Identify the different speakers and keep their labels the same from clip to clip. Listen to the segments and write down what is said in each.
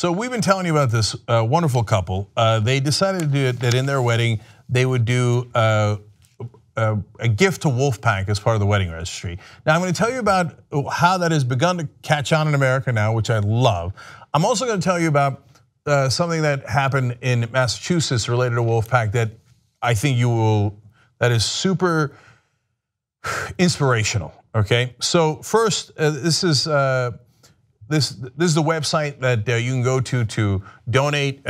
Speaker 1: So we've been telling you about this wonderful couple. They decided to do it, that in their wedding they would do a gift to Wolfpack as part of the wedding registry. Now I'm going to tell you about how that has begun to catch on in America now, which I love. I'm also going to tell you about something that happened in Massachusetts related to Wolfpack that I think that is super inspirational. Okay, so first, this is the website that you can go to donate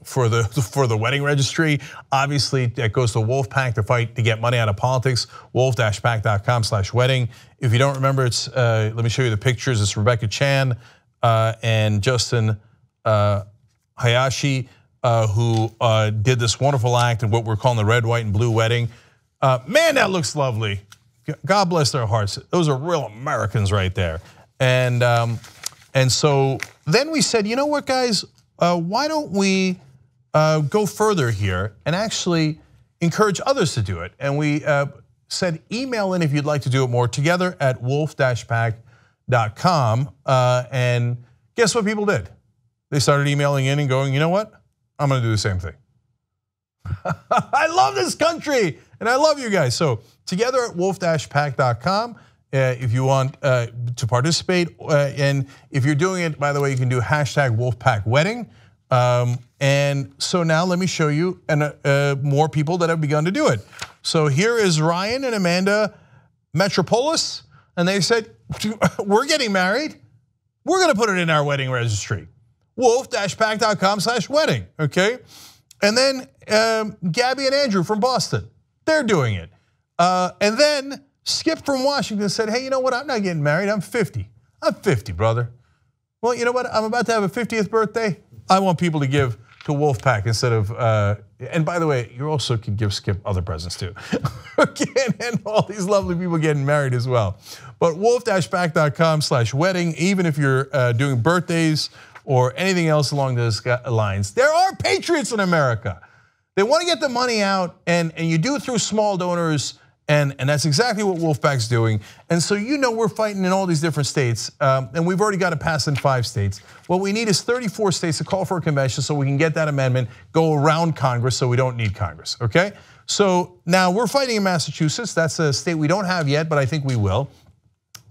Speaker 1: for the wedding registry. Obviously, that goes to Wolfpack to fight to get money out of politics. wolf-pac.com/wedding. If you don't remember, it's let me show you the pictures. It's Rebecca Chan and Justin Hayashi who did this wonderful act in what we're calling the red, white, and blue wedding. Man, that looks lovely. God bless their hearts. Those are real Americans right there. And so then we said, you know what, guys? Why don't we go further here and actually encourage others to do it? And we said, email in if you'd like to do it more, together at wolf-pac.com. And guess what people did? They started emailing in and going, you know what? I'm going to do the same thing. I love this country and I love you guys. So together at wolf-pac.com if you want to participate. And if you're doing it, by the way, you can do #Wolfpack Wedding. And so now let me show you more people that have begun to do it. So here is Ryan and Amanda Metropolis, and they said, we're getting married. We're going to put it in our wedding registry. wolf-pac.com/wedding, okay? And then Gabby and Andrew from Boston, they're doing it. And then Skip from Washington said, hey, you know what? I'm not getting married, I'm 50. I'm 50, brother. Well, you know what? I'm about to have a 50th birthday. I want people to give to Wolfpack instead of, and by the way, you also can give Skip other presents too. Okay, and all these lovely people getting married as well. But wolf-pac.com/wedding, even if you're doing birthdays or anything else along those lines. There are patriots in America. They want to get the money out, and you do it through small donors, and that's exactly what Wolfpack's doing. And so you know we're fighting in all these different states, and we've already got it passed in 5 states. What we need is 34 states to call for a convention so we can get that amendment, go around Congress so we don't need Congress, okay? So now we're fighting in Massachusetts. That's a state we don't have yet, but I think we will.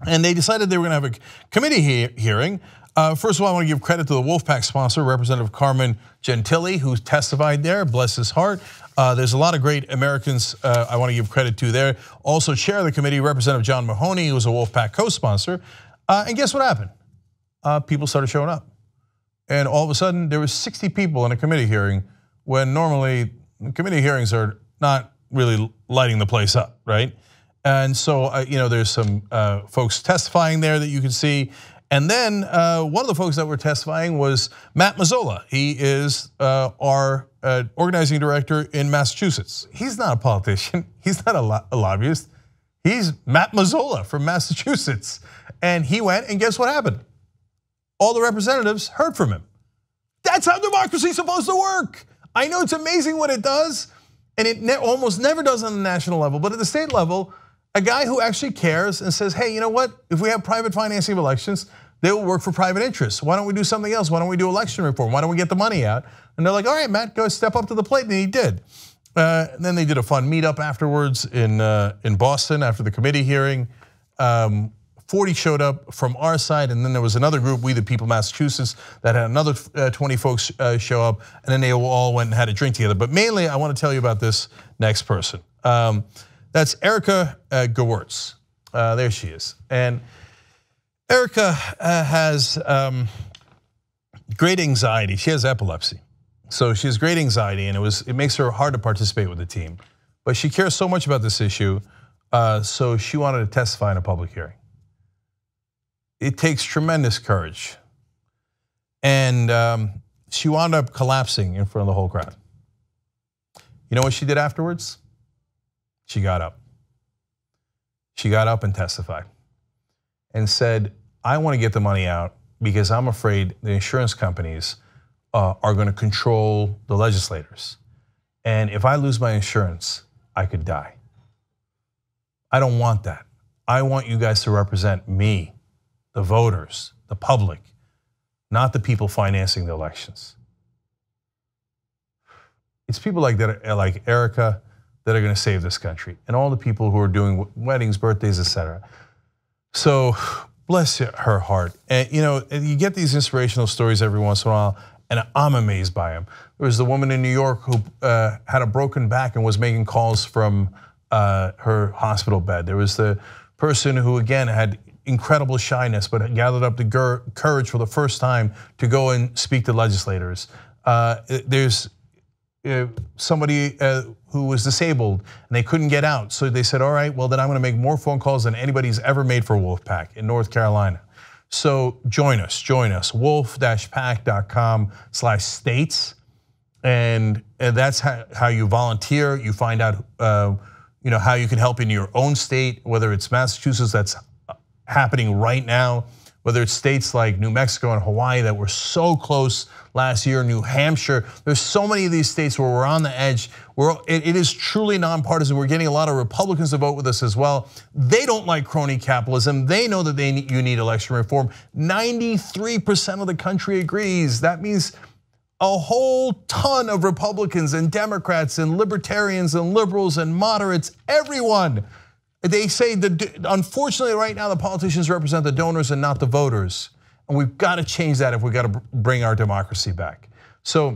Speaker 1: And they decided they were gonna have a committee hearing. First of all, I want to give credit to the Wolfpack sponsor, Representative Carmen Gentili, who testified there, bless his heart. There's a lot of great Americans I want to give credit to there. Also, chair of the committee, Representative John Mahoney, who was a Wolfpack co-sponsor. And guess what happened? People started showing up. And all of a sudden, there was 60 people in a committee hearing, when normally committee hearings are not really lighting the place up, right? And so, you know, there's some folks testifying there that you can see. And then one of the folks that were testifying was Matt Missoula. He is our organizing director in Massachusetts. He's not a politician. He's not a lobbyist. He's Matt Missoula from Massachusetts. And he went, and guess what happened? All the representatives heard from him. That's how democracy is supposed to work. I know it's amazing what it does, and it almost never does on the national level, but at the state level, a guy who actually cares and says, hey, you know what? If we have private financing of elections, they will work for private interests. Why don't we do something else? Why don't we do election reform? Why don't we get the money out? And they're like, all right, Matt, go step up to the plate, and he did. And then they did a fun meetup afterwards in Boston after the committee hearing. 40 showed up from our side, and then there was another group, We the People Massachusetts, that had another 20 folks show up, and then they all went and had a drink together. But mainly, I want to tell you about this next person. That's Erika Gore. There she is. And Erika has great anxiety. She has epilepsy. So she has great anxiety, and it makes her hard to participate with the team. But she cares so much about this issue, so she wanted to testify in a public hearing. It takes tremendous courage. And she wound up collapsing in front of the whole crowd. You know what she did afterwards? She got up. She got up and testified and said, I want to get the money out because I'm afraid the insurance companies are going to control the legislators. And if I lose my insurance, I could die. I don't want that. I want you guys to represent me, the voters, the public, not the people financing the elections. It's people like that, like Erika, that are going to save this country, and all the people who are doing weddings, birthdays, etc. So bless her heart. And you get these inspirational stories every once in a while, and I'm amazed by them. There was the woman in New York who had a broken back and was making calls from her hospital bed. There was the person who, again, had incredible shyness, but had gathered up the courage for the first time to go and speak to legislators. There's somebody who was disabled and they couldn't get out. So they said, all right, well then I'm gonna make more phone calls than anybody's ever made for Wolfpack in North Carolina. So join us, wolf-pac.com/states. And that's how you volunteer. You find out how you can help in your own state, whether it's Massachusetts, that's happening right now, whether it's states like New Mexico and Hawaii that were so close last year, New Hampshire. There's so many of these states where we're on the edge. It is truly nonpartisan. We're getting a lot of Republicans to vote with us as well. They don't like crony capitalism. They know that you need election reform. 93% of the country agrees. That means a whole ton of Republicans and Democrats and libertarians and liberals and moderates, everyone. They say that unfortunately right now the politicians represent the donors and not the voters. And we've got to change that if we've got to bring our democracy back. So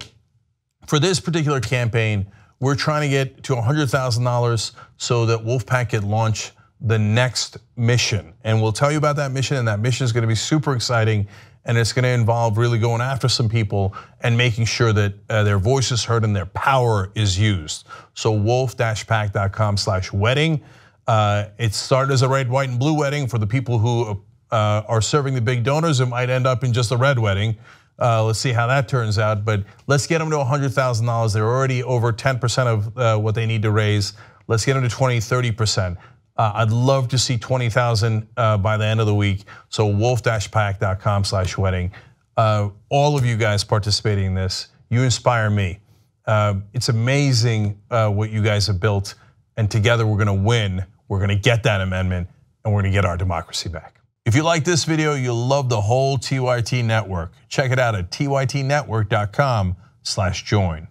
Speaker 1: for this particular campaign, we're trying to get to $100,000 so that Wolfpack can launch the next mission. And we'll tell you about that mission, and that mission is going to be super exciting. And it's going to involve really going after some people and making sure that their voice is heard and their power is used. So wolf-pac.com/wedding. It started as a red, white, and blue wedding for the people who are serving the big donors. It might end up in just a red wedding. Let's see how that turns out. But let's get them to $100,000. They're already over 10% of what they need to raise. Let's get them to 20, 30%. I'd love to see 20,000 by the end of the week. So wolf-pac.com/wedding. All of you guys participating in this, you inspire me. It's amazing what you guys have built, and together we're going to win. We're going to get that amendment, and we're going to get our democracy back. If you like this video, you'll love the whole TYT network. Check it out at tytnetwork.com/join.